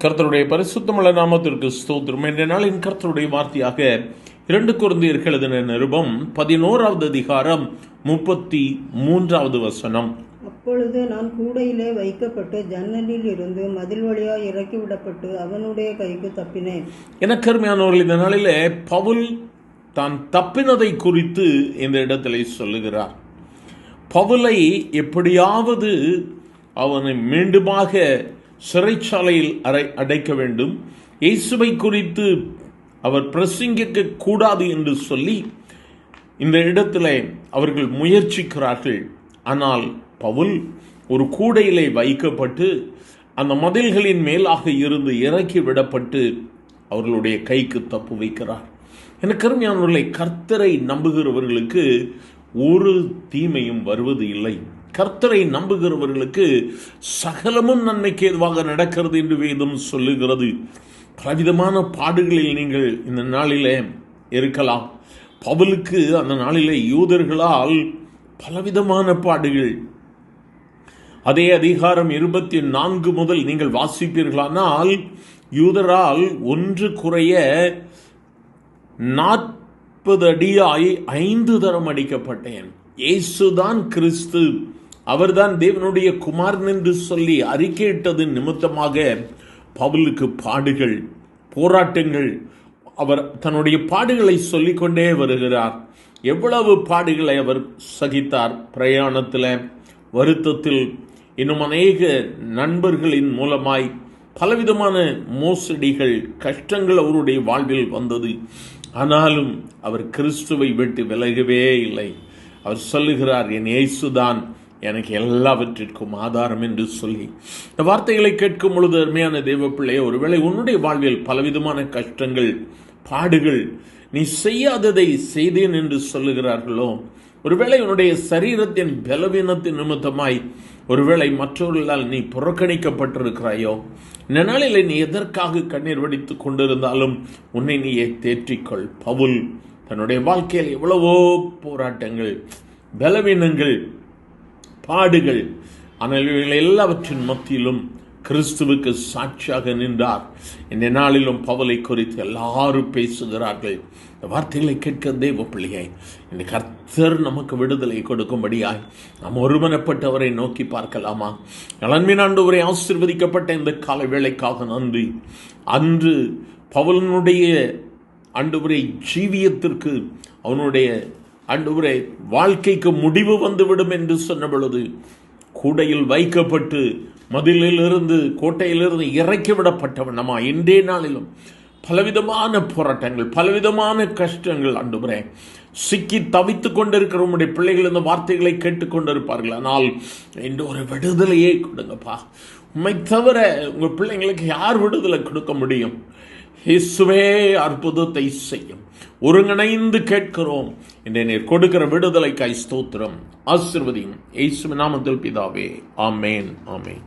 கர்த்தருடைய பரிசுத்தமுள்ள நாமத்திற்கு ஸ்தோத்திரம். என்ற நாளின் கர்த்தருடைய வார்த்தையாக 2 கொரிந்தியர் எழுதின நிருபம் 11வது அதிகாரம் 33வது வசனம். அப்பொழுது நான் கூடையிலே வைக்கப்பட்டு ஜன்னலில் இருந்து மதில் வழியாக இறக்கிவிடப்பட்டு அவனுடைய கைக்கு தப்பினேன். எனக்கு அருமையானவர்கள், இந்த நாளிலே பவுல் தான் தப்பினதை குறித்து இந்த இடத்திலே சொல்லுகிறார். பவுலை எப்படியாவது அவனை மீண்டுமாக சிறைச்சாலையில் அடைக்க வேண்டும், இயேசுவை குறித்து அவர் பிரசங்கிக்க கூடாது என்று சொல்லி இந்த இடத்திலே அவர்கள் முயற்சிக்கிறார்கள். ஆனால் பவுல் ஒரு கூடையிலே வைக்கப்பட்டு அந்த மதில்களின் மேலாக இருந்து இறக்கி விடப்பட்டு அவர்களுடைய கைக்கு தப்பு வைக்கிறார். எனக்கு அருமையானவர்களே, கர்த்தரை நம்புகிறவர்களுக்கு ஒரு தீமையும் வருவது இல்லை. கர்த்தரை நம்புகிறவர்களுக்கு சகலமும் நன்மைக்கு ஏதுவாக நடக்கிறது என்று வேதம் சொல்லுகிறது. பலவிதமான பாடுகளில் நீங்கள் இந்த நாளிலே இருக்கலாம். பவுலுக்கு அந்த நாளிலே யூதர்களால் பலவிதமான பாடுகள். அதே அதிகாரம் 24 முதல் நீங்கள் வாசிப்பீர்களானால், யூதரால் 1 குறைய 40 அடியாய் 5 தரம் அடிக்கப்பட்டேன். இயேசுதான் கிறிஸ்து, அவர்தான் தேவனுடைய குமாரன் என்று சொல்லி அறிக்கையிட்டது நிமித்தமாக பவுலுக்கு பாடுகள், போராட்டங்கள். அவர் தன்னுடைய பாடுகளை சொல்லிக்கொண்டே வருகிறார். எவ்வளவு பாடுகளை அவர் சகித்தார். பிரயாணத்தில், வருத்தத்தில், இன்னும் அநேக நண்பர்களின் மூலமாய் பலவிதமான மோசடிகள், கஷ்டங்கள் அவருடைய வாழ்வில் வந்தது. ஆனாலும் அவர் கிறிஸ்துவை விட்டு விலகவே இல்லை. அவர் சொல்லுகிறார், என் இயேசுதான் எனக்கு எல்லாவற்றிற்கும் ஆதாரம் என்று சொல்லி இந்த வார்த்தைகளை கேட்கும் பொழுது, அருமையான தேவ பிள்ளையே, ஒருவேளை உன்னுடைய வாழ்வில் பலவிதமான கஷ்டங்கள், பாடுகள், நீ செய்யாததை செய்தேன் என்று சொல்லுகிறார்களோ, ஒருவேளை உன்னுடைய சரீரத்தின் பலவீனத்தின் நிமித்தமாய் ஒருவேளை மற்றவர்களால் நீ புறக்கணிக்கப்பட்டிருக்கிறாயோ, இந்த நாளில் நீ எதற்காக கண்ணீர் வடித்துக் கொண்டிருந்தாலும் உன்னை நீயே தேற்றிக்கொள். பவுல் தன்னுடைய வாழ்க்கையில் எவ்வளவோ போராட்டங்கள், பலவீனங்கள், பாடுகள், ஆனால் இவைகள் எல்லாவற்றின் மத்தியிலும் கிறிஸ்துவுக்கு சாட்சியாக நின்றார். இந்த நாளிலும் பவுலை குறித்து எல்லாரும் பேசுகிறார்கள். இந்த வார்த்தைகளை கேட்க தேவ பிள்ளையை, இந்த கர்த்தர் நமக்கு விடுதலை கொடுக்கும்படியாய் நாம் ஒருமனப்பட்டவரை நோக்கி பார்க்கலாமா? நலன்மீன் ஆண்டவரை ஆசீர்வதிக்கப்பட்ட இந்த கால வேளைக்காக நன்றி. அன்று பவுலனுடைய ஆண்டவரை ஜீவியத்திற்கு, அவனுடைய ஆண்டவரே வாழ்க்கைக்கு முடிவு வந்துவிடும் என்று சொன்ன பொழுது கூடையில் வைக்கப்பட்டு மதிலிலிருந்து, கோட்டையிலிருந்து இறக்கி விடப்பட்டவன் நம்ம இன்றைய நாளிலும் பலவிதமான போராட்டங்கள், பலவிதமான கஷ்டங்கள் ஆண்டவரே சிக்கி தவித்துக் கொண்டிருக்கிற உங்களுடைய பிள்ளைகள் இந்த வார்த்தைகளை கேட்டுக்கொண்டிருப்பார்கள். ஆனால் இன்று ஒரு விடுதலையே கொடுங்கப்பா. உண்மை தவிர உங்கள் பிள்ளைங்களுக்கு யார் விடுதலை கொடுக்க முடியும்? இயேசுவே அற்புதத்தை செய்யும். ஒருங்கிணைந்து கேட்கிறோம். இன்றைய நீர் கொடுக்கிற விடுதலைக்காய் ஸ்தோத்திரம். ஆசீர்வதியும். இயேசுவின் நாமத்தில் பிதாவே, ஆமேன், ஆமேன்.